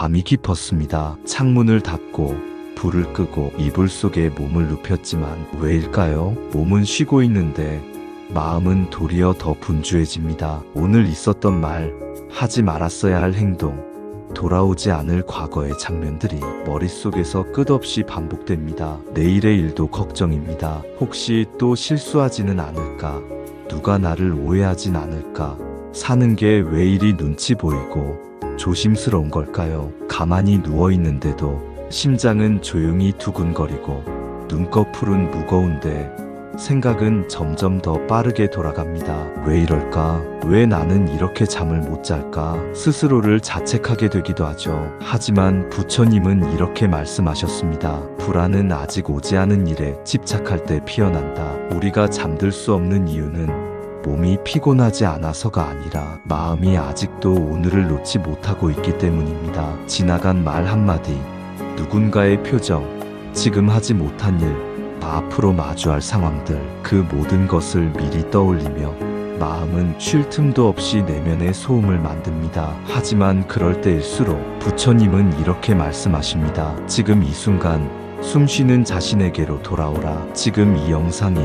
밤이 깊었습니다. 창문을 닫고 불을 끄고 이불 속에 몸을 눕혔지만 왜일까요? 몸은 쉬고 있는데 마음은 도리어 더 분주해집니다. 오늘 있었던 말, 하지 말았어야 할 행동, 돌아오지 않을 과거의 장면들이 머릿속에서 끝없이 반복됩니다. 내일의 일도 걱정입니다. 혹시 또 실수하지는 않을까? 누가 나를 오해하진 않을까? 사는 게 왜 이리 눈치 보이고 조심스러운 걸까요? 가만히 누워있는데도 심장은 조용히 두근거리고 눈꺼풀은 무거운데 생각은 점점 더 빠르게 돌아갑니다. 왜 이럴까? 왜 나는 이렇게 잠을 못 잘까? 스스로를 자책하게 되기도 하죠. 하지만 부처님은 이렇게 말씀하셨습니다. 불안은 아직 오지 않은 일에 집착할 때 피어난다. 우리가 잠들 수 없는 이유는 몸이 피곤하지 않아서가 아니라 마음이 아직도 오늘을 놓지 못하고 있기 때문입니다. 지나간 말 한마디, 누군가의 표정, 지금 하지 못한 일, 앞으로 마주할 상황들, 그 모든 것을 미리 떠올리며 마음은 쉴 틈도 없이 내면의 소음을 만듭니다. 하지만 그럴 때일수록 부처님은 이렇게 말씀하십니다. 지금 이 순간 숨 쉬는 자신에게로 돌아오라. 지금 이 영상이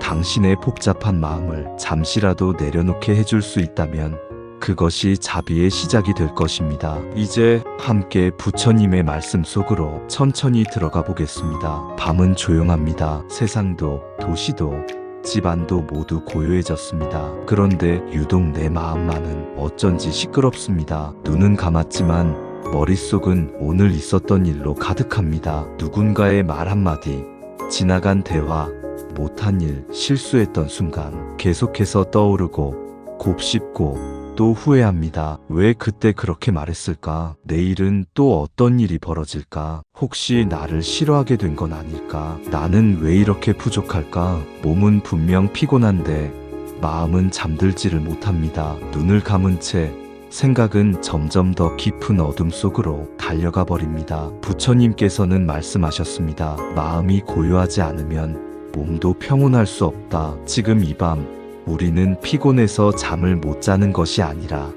당신의 복잡한 마음을 잠시라도 내려놓게 해줄 수 있다면 그것이 자비의 시작이 될 것입니다. 이제 함께 부처님의 말씀 속으로 천천히 들어가 보겠습니다. 밤은 조용합니다. 세상도 도시도 집안도 모두 고요해졌습니다. 그런데 유독 내 마음만은 어쩐지 시끄럽습니다. 눈은 감았지만 머릿속은 오늘 있었던 일로 가득합니다. 누군가의 말 한마디, 지나간 대화, 못한 일, 실수했던 순간 계속해서 떠오르고 곱씹고 또 후회합니다. 왜 그때 그렇게 말했을까? 내일은 또 어떤 일이 벌어질까? 혹시 나를 싫어하게 된 건 아닐까? 나는 왜 이렇게 부족할까? 몸은 분명 피곤한데 마음은 잠들지를 못합니다. 눈을 감은 채 생각은 점점 더 깊은 어둠 속으로 달려가 버립니다. 부처님께서는 말씀하셨습니다. 마음이 고요하지 않으면 몸도 평온할 수 없다. 지금 이 밤 우리는 피곤해서 잠을 못 자는 것이 아니라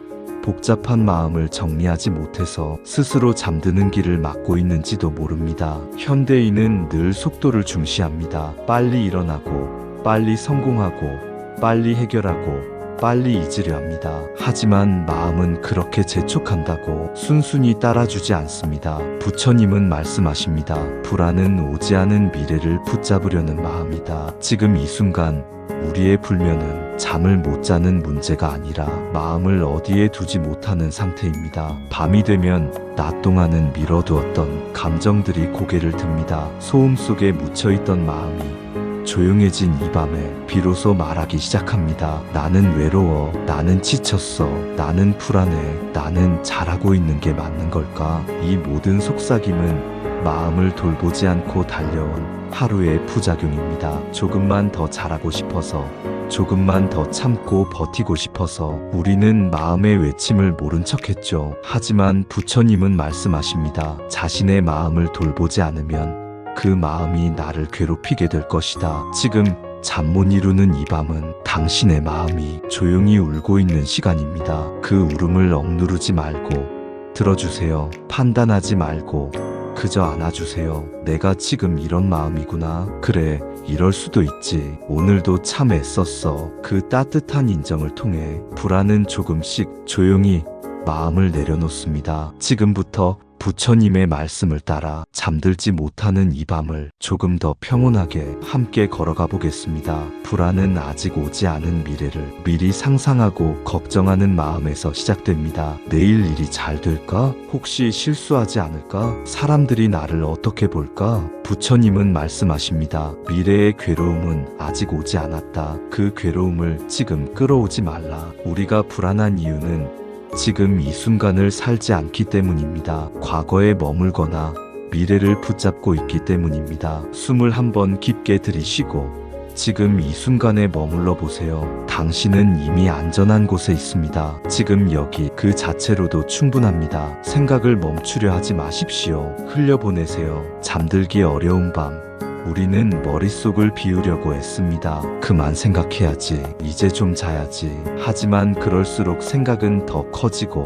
복잡한 마음을 정리하지 못해서 스스로 잠드는 길을 막고 있는지도 모릅니다. 현대인은 늘 속도를 중시합니다. 빨리 일어나고, 빨리 성공하고, 빨리 해결하고, 빨리 잊으려 합니다. 하지만 마음은 그렇게 재촉한다고 순순히 따라주지 않습니다. 부처님은 말씀하십니다. 불안은 오지 않은 미래를 붙잡으려는 마음이다. 지금 이 순간 우리의 불면은 잠을 못 자는 문제가 아니라 마음을 어디에 두지 못하는 상태입니다. 밤이 되면 낮 동안은 미뤄두었던 감정들이 고개를 듭니다. 소음 속에 묻혀있던 마음이 조용해진 이 밤에 비로소 말하기 시작합니다. 나는 외로워, 나는 지쳤어, 나는 불안해, 나는 잘하고 있는 게 맞는 걸까? 이 모든 속삭임은 마음을 돌보지 않고 달려온 하루의 부작용입니다. 조금만 더 잘하고 싶어서, 조금만 더 참고 버티고 싶어서 우리는 마음의 외침을 모른 척했죠. 하지만 부처님은 말씀하십니다. 자신의 마음을 돌보지 않으면 그 마음이 나를 괴롭히게 될 것이다. 지금 잠 못 이루는 이 밤은 당신의 마음이 조용히 울고 있는 시간입니다. 그 울음을 억누르지 말고 들어주세요. 판단하지 말고 그저 안아주세요. 내가 지금 이런 마음이구나. 그래, 이럴 수도 있지. 오늘도 참 애썼어. 그 따뜻한 인정을 통해 불안은 조금씩 조용히 마음을 내려놓습니다. 지금부터 부처님의 말씀을 따라 잠들지 못하는 이 밤을 조금 더 평온하게 함께 걸어가 보겠습니다. 불안은 아직 오지 않은 미래를 미리 상상하고 걱정하는 마음에서 시작됩니다. 내일 일이 잘 될까? 혹시 실수하지 않을까? 사람들이 나를 어떻게 볼까? 부처님은 말씀하십니다. 미래의 괴로움은 아직 오지 않았다. 그 괴로움을 지금 끌어오지 말라. 우리가 불안한 이유는 지금 이 순간을 살지 않기 때문입니다. 과거에 머물거나 미래를 붙잡고 있기 때문입니다. 숨을 한번 깊게 들이쉬고 지금 이 순간에 머물러 보세요. 당신은 이미 안전한 곳에 있습니다. 지금 여기 그 자체로도 충분합니다. 생각을 멈추려 하지 마십시오. 흘려보내세요. 잠들기 어려운 밤, 우리는 머릿속을 비우려고 애씁니다. 그만 생각해야지. 이제 좀 자야지. 하지만 그럴수록 생각은 더 커지고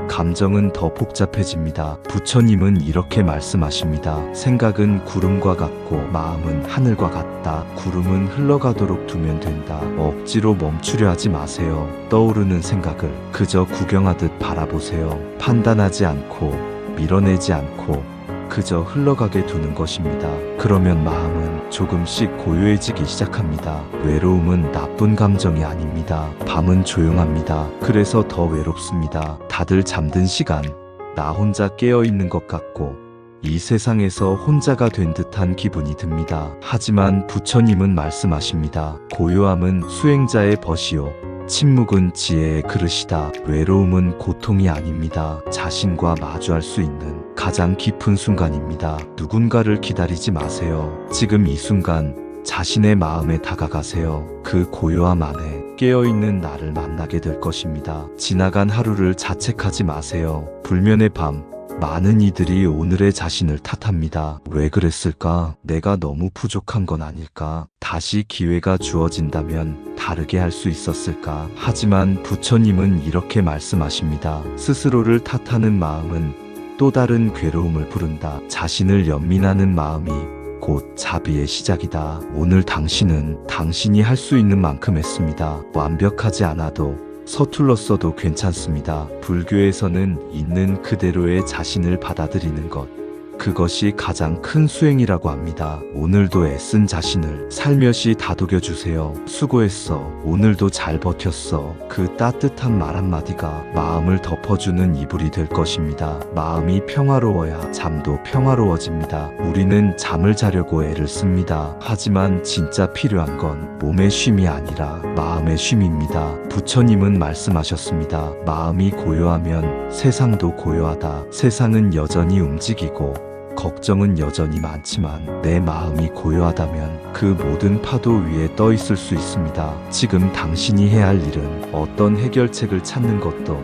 감정은 더 복잡해집니다. 부처님은 이렇게 말씀하십니다. 생각은 구름과 같고 마음은 하늘과 같다. 구름은 흘러가도록 두면 된다. 억지로 멈추려 하지 마세요. 떠오르는 생각을 그저 구경하듯 바라보세요. 판단하지 않고 밀어내지 않고 그저 흘러가게 두는 것입니다. 그러면 마음은 조금씩 고요해지기 시작합니다. 외로움은 나쁜 감정이 아닙니다. 밤은 조용합니다. 그래서 더 외롭습니다. 다들 잠든 시간, 나 혼자 깨어있는 것 같고 이 세상에서 혼자가 된 듯한 기분이 듭니다. 하지만 부처님은 말씀하십니다. 고요함은 수행자의 벗이요. 침묵은 지혜의 그릇이다. 외로움은 고통이 아닙니다. 자신과 마주할 수 있는 가장 깊은 순간입니다. 누군가를 기다리지 마세요. 지금 이 순간 자신의 마음에 다가가세요. 그 고요함 안에 깨어있는 나를 만나게 될 것입니다. 지나간 하루를 자책하지 마세요. 불면의 밤, 많은 이들이 오늘의 자신을 탓합니다. 왜 그랬을까? 내가 너무 부족한 건 아닐까? 다시 기회가 주어진다면 다르게 할 수 있었을까? 하지만 부처님은 이렇게 말씀하십니다. 스스로를 탓하는 마음은 또 다른 괴로움을 부른다. 자신을 연민하는 마음이 곧 자비의 시작이다. 오늘 당신은 당신이 할 수 있는 만큼 했습니다. 완벽하지 않아도 서툴렀어도 괜찮습니다. 불교에서는 있는 그대로의 자신을 받아들이는 것, 그것이 가장 큰 수행이라고 합니다. 오늘도 애쓴 자신을 살며시 다독여주세요. 수고했어. 오늘도 잘 버텼어. 그 따뜻한 말 한마디가 마음을 덮어주는 이불이 될 것입니다. 마음이 평화로워야 잠도 평화로워집니다. 우리는 잠을 자려고 애를 씁니다. 하지만 진짜 필요한 건 몸의 쉼이 아니라 마음의 쉼입니다. 부처님은 말씀하셨습니다. 마음이 고요하면 세상도 고요하다. 세상은 여전히 움직이고 걱정은 여전히 많지만 내 마음이 고요하다면 그 모든 파도 위에 떠 있을 수 있습니다. 지금 당신이 해야 할 일은 어떤 해결책을 찾는 것도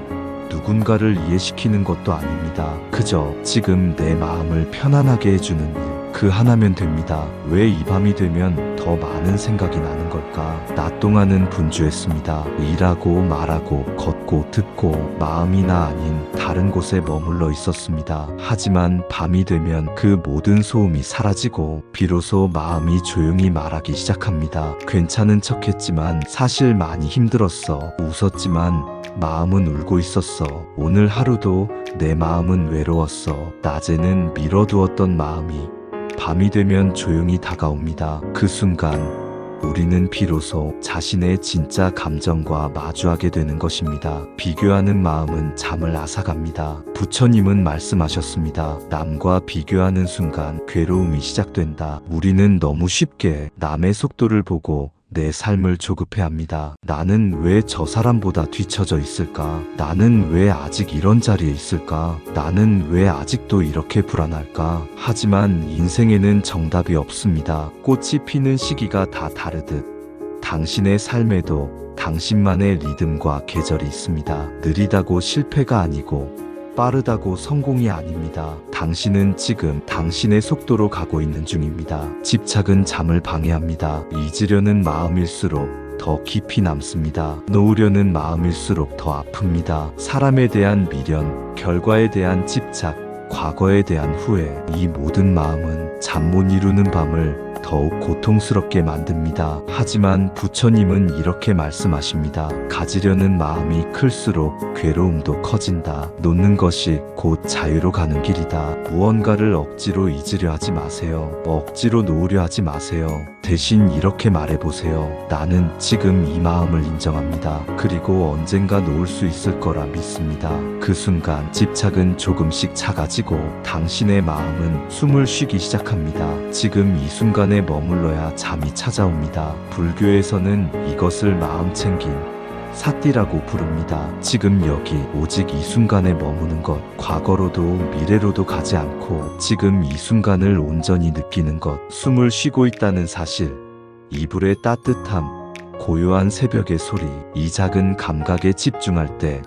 누군가를 이해시키는 것도 아닙니다. 그저 지금 내 마음을 편안하게 해주는 일, 그 하나면 됩니다. 왜 이 밤이 되면 더 많은 생각이 나는 걸까? 낮 동안은 분주했습니다. 일하고 말하고 걷고 듣고 마음이나 아닌 다른 곳에 머물러 있었습니다. 하지만 밤이 되면 그 모든 소음이 사라지고 비로소 마음이 조용히 말하기 시작합니다. 괜찮은 척했지만 사실 많이 힘들었어. 웃었지만 마음은 울고 있었어. 오늘 하루도 내 마음은 외로웠어. 낮에는 밀어두었던 마음이 밤이 되면 조용히 다가옵니다. 그 순간 우리는 비로소 자신의 진짜 감정과 마주하게 되는 것입니다. 비교하는 마음은 잠을 앗아갑니다. 부처님은 말씀하셨습니다. 남과 비교하는 순간 괴로움이 시작된다. 우리는 너무 쉽게 남의 속도를 보고 내 삶을 조급해합니다. 나는 왜 저 사람보다 뒤처져 있을까? 나는 왜 아직 이런 자리에 있을까? 나는 왜 아직도 이렇게 불안할까? 하지만 인생에는 정답이 없습니다. 꽃이 피는 시기가 다 다르듯 당신의 삶에도 당신만의 리듬과 계절이 있습니다. 느리다고 실패가 아니고 빠르다고 성공이 아닙니다. 당신은 지금 당신의 속도로 가고 있는 중입니다. 집착은 잠을 방해합니다. 잊으려는 마음일수록 더 깊이 남습니다. 놓으려는 마음일수록 더 아픕니다. 사람에 대한 미련, 결과에 대한 집착, 과거에 대한 후회, 이 모든 마음은 잠 못 이루는 밤을 더욱 고통스럽게 만듭니다. 하지만 부처님은 이렇게 말씀하십니다. 가지려는 마음이 클수록 괴로움도 커진다. 놓는 것이 곧 자유로 가는 길이다. 무언가를 억지로 잊으려 하지 마세요. 억지로 놓으려 하지 마세요. 대신 이렇게 말해보세요. 나는 지금 이 마음을 인정합니다. 그리고 언젠가 놓을 수 있을 거라 믿습니다. 그 순간 집착은 조금씩 작아지고 당신의 마음은 숨을 쉬기 시작합니다. 지금 이 순간에 머물러야 잠이 찾아옵니다. 불교에서는 이것을 마음 챙김, 사띠라고 부릅니다. 지금 여기 오직 이 순간에 머무는 것, 과거로도 미래로도 가지 않고 지금 이 순간을 온전히 느끼는 것, 숨을 쉬고 있다는 사실, 이불의 따뜻함, 고요한 새벽의 소리, 이 작은 감각에 집중할 때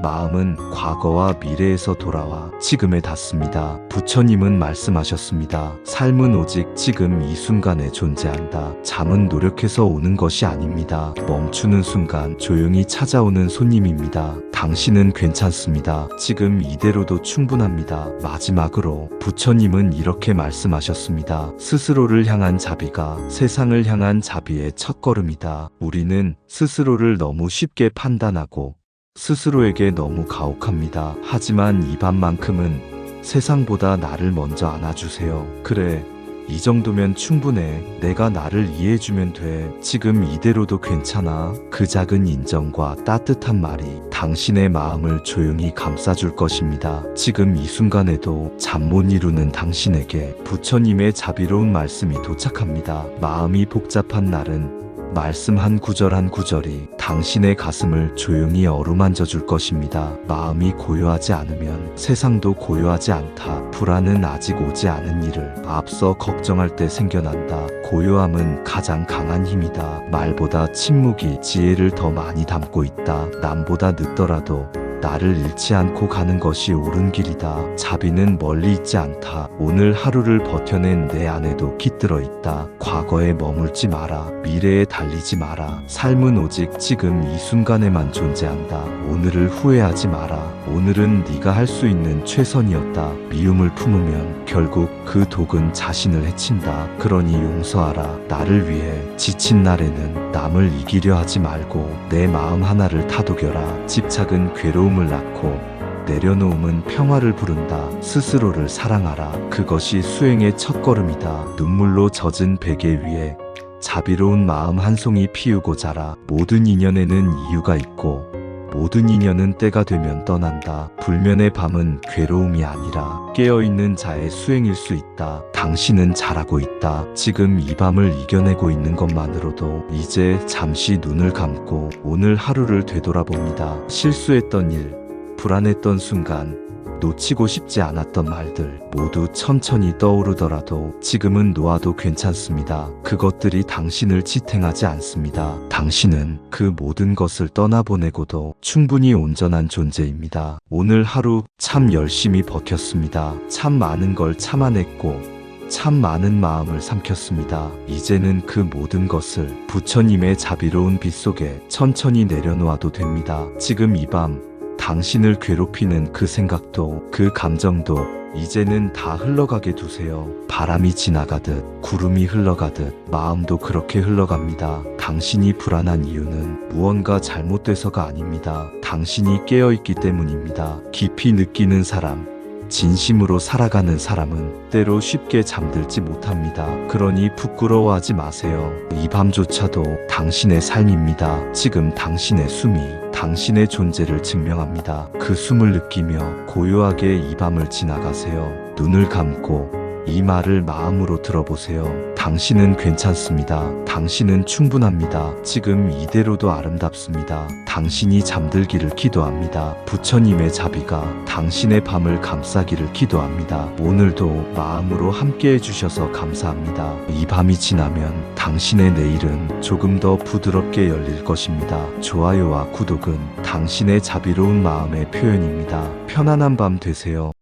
마음은 과거와 미래에서 돌아와 지금에 닿습니다. 부처님은 말씀하셨습니다. 삶은 오직 지금 이 순간에 존재한다. 잠은 노력해서 오는 것이 아닙니다. 멈추는 순간 조용히 찾아오는 손님입니다. 당신은 괜찮습니다. 지금 이대로도 충분합니다. 마지막으로 부처님은 이렇게 말씀하셨습니다. 스스로를 향한 자비가 세상을 향한 자비의 첫걸음이다. 우리는 스스로를 너무 쉽게 판단하고 스스로에게 너무 가혹합니다. 하지만 이 밤만큼은 세상보다 나를 먼저 안아주세요. 그래, 이 정도면 충분해. 내가 나를 이해해주면 돼. 지금 이대로도 괜찮아. 그 작은 인정과 따뜻한 말이 당신의 마음을 조용히 감싸줄 것입니다. 지금 이 순간에도 잠 못 이루는 당신에게 부처님의 자비로운 말씀이 도착합니다. 마음이 복잡한 날은 말씀 한 구절 한 구절이 당신의 가슴을 조용히 어루만져 줄 것입니다. 마음이 고요하지 않으면 세상도 고요하지 않다. 불안은 아직 오지 않은 일을 앞서 걱정할 때 생겨난다. 고요함은 가장 강한 힘이다. 말보다 침묵이 지혜를 더 많이 담고 있다. 남보다 늦더라도 나를 잃지 않고 가는 것이 옳은 길이다. 자비는 멀리 있지 않다. 오늘 하루를 버텨낸 내 안에도 깃들어 있다. 과거에 머물지 마라. 미래에 달리지 마라. 삶은 오직 지금 이 순간에만 존재한다. 오늘을 후회하지 마라. 오늘은 네가 할 수 있는 최선이었다. 미움을 품으면 결국 그 독은 자신을 해친다. 그러니 용서하라. 나를 위해 지친 날에는 남을 이기려 하지 말고 내 마음 하나를 다독여라. 집착은 괴로움을 낳고 내려놓음은 평화를 부른다. 스스로를 사랑하라. 그것이 수행의 첫걸음이다. 눈물로 젖은 베개 위에 자비로운 마음 한 송이 피우고 자라. 모든 인연에는 이유가 있고 모든 인연은 때가 되면 떠난다. 불면의 밤은 괴로움이 아니라 깨어있는 자의 수행일 수 있다. 당신은 잘하고 있다. 지금 이 밤을 이겨내고 있는 것만으로도 이제 잠시 눈을 감고 오늘 하루를 되돌아봅니다. 실수했던 일, 불안했던 순간, 놓치고 싶지 않았던 말들 모두 천천히 떠오르더라도 지금은 놓아도 괜찮습니다. 그것들이 당신을 지탱하지 않습니다. 당신은 그 모든 것을 떠나보내고도 충분히 온전한 존재입니다. 오늘 하루 참 열심히 버텼습니다. 참 많은 걸 참아냈고 참 많은 마음을 삼켰습니다. 이제는 그 모든 것을 부처님의 자비로운 빛 속에 천천히 내려놓아도 됩니다. 지금 이 밤 당신을 괴롭히는 그 생각도 그 감정도 이제는 다 흘러가게 두세요. 바람이 지나가듯 구름이 흘러가듯 마음도 그렇게 흘러갑니다. 당신이 불안한 이유는 무언가 잘못돼서가 아닙니다. 당신이 깨어있기 때문입니다. 깊이 느끼는 사람, 진심으로 살아가는 사람은 때로 쉽게 잠들지 못합니다. 그러니 부끄러워하지 마세요. 이 밤조차도 당신의 삶입니다. 지금 당신의 숨이 당신의 존재를 증명합니다. 그 숨을 느끼며 고요하게 이 밤을 지나가세요. 눈을 감고 이 말을 마음으로 들어보세요. 당신은 괜찮습니다. 당신은 충분합니다. 지금 이대로도 아름답습니다. 당신이 잠들기를 기도합니다. 부처님의 자비가 당신의 밤을 감싸기를 기도합니다. 오늘도 마음으로 함께 해주셔서 감사합니다. 이 밤이 지나면 당신의 내일은 조금 더 부드럽게 열릴 것입니다. 좋아요와 구독은 당신의 자비로운 마음의 표현입니다. 편안한 밤 되세요.